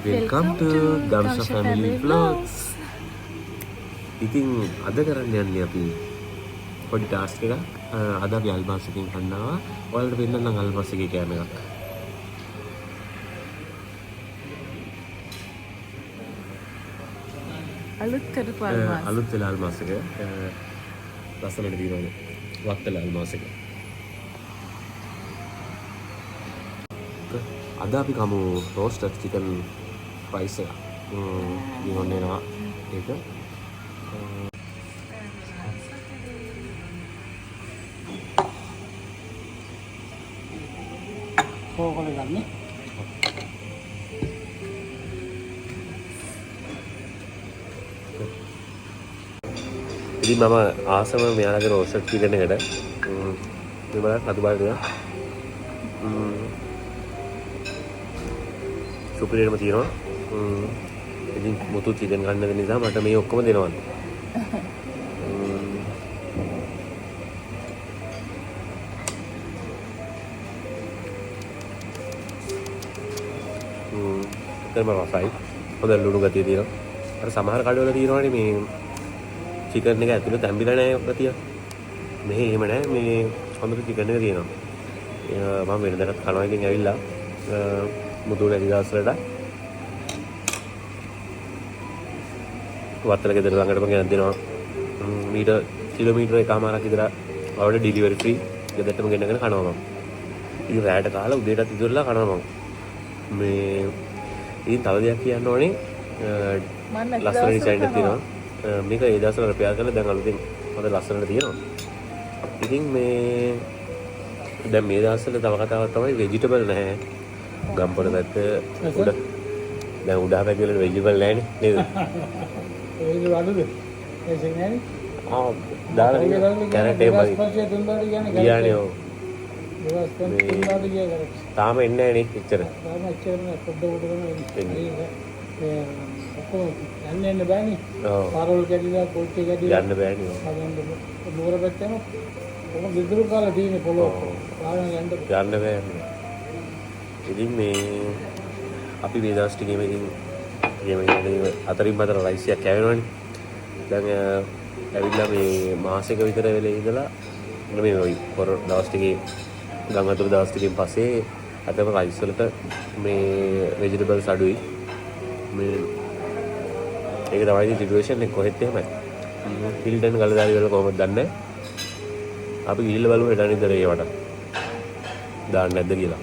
Welcome to Gamsha Family Vlogs. ඉතින් අද කරන්න යන්නේ අපි පොඩි ටාස්ක් එකක්. අද අපි අල්මාස් එකකින් කන්නවා. ඔයාලට පෙන්නන්නම් අල්මාස් එකේ කෑම එකක්. අලුත් කරපු අල්මාස්. අලුත් වෙලා අල්මාස් එක. ලස්සනට දිනවනේ. වත්තල අල්මාස් එක. අද අපි කමු roasted chicken rice එක. ඉවන්නේනවා ඒක. කෝකල ගන්න. ඉතින් මම ආසම මෙයාලගේ roasted chicken එකට මේ බලන්න අතු බලන්න දෙනවා. සුපිරියටම තියෙනවා. ඉතින් මුතු චිකන් ගන්න නිසා මට මේ ඔක්කොම දෙනවා. එතනම රසයි. හොඳ ලුණු ගතිය තියෙනවා. අර සමහර කඩවල තියෙනවානේ මේ චිකන් එක ඇතුලේ තැඹිලා නැහැ ගතිය. මෙහි එහෙම නැහැ. මේ හොඳට චිකන් එක තියෙනවා. මම වෙනදට කනවා ඉතින් ඇවිල්ලා මුතු නැති දවස් වලට වත්තල ගෙදර ළඟටම ගෙනත් දෙනවා. මීට කිලෝමීටර එකමාරක් විතර වලට ඩිලිවරි ෆ්‍රී ගෙදරටම ගෙනගෙන කනවා මම. ඉතින් රැයට කාලා උදේටත් ඉදොල්ලා කනවා මම. මේ ඉතින් තව දෙයක් කියන්න ඕනේ. ලස්සන ඩිසයින් එකක් තියෙනවා. මේක ඒ දවස්වල රිපෙයාර් කරලා දැන් අලුතෙන් හොඳ ලස්සනට තියෙනවා. ඉතින් මේ දැන් මේ දවස්වල තව කතාවක් තමයි ভেජිටබල් නැහැ. ගම්පොළ පැත්ත උඩ දැන් උඩ හැපැති වල ভেජිටබල් නැහැ නේද? ඒක වලද? ඒක නෑනේ. දාලා කැරට් එක මදි. පස්සේ තුන්දාට කියන්නේ ගියානේ ඔව්. දවස් තුන්දාට ගියා කරේ. තාම එන්නේ නැහැ නේ එච්චර. තාම එච්චර නෑ පොඩ්ඩ තමයි ඔක්කොම යන්න බෑනේ. ඔව්. පාරවල් කැඩිලා පොල්ටි කැඩිලා යන්න බෑනේ ඔව්. නුවර පැත්තේම ඔක්කොම විදුරු කාලා තියෙන පොළොව. පාරෙන් යන්න බෑ. ඉතින් මේ අපි මේ දවස් ටිකේම ඉතින් අතරින් මතර රයිස් එකක් කෑවෙනවනේ. දැන් ඇවිල්ලා මේ මාසෙක විතර වෙලේ ඉඳලා මේ කොර දවස් ටිකේ ගම් අතුරු දවස් ටිකෙන් පස්සේ අදම රයිස් වලට මේ ভেජිටබල්ස් අඩුයි. මේ ඒක තමයි සිටුේෂන් එක කොහෙත් එහෙමයි. හිල්ටන් ගලදාරි වල කොහොමද දන්නේ? අපි ගිහිල්ලා බලමු හෙට අනිද්දා ඒවට දාන්න නැද්ද කියලා.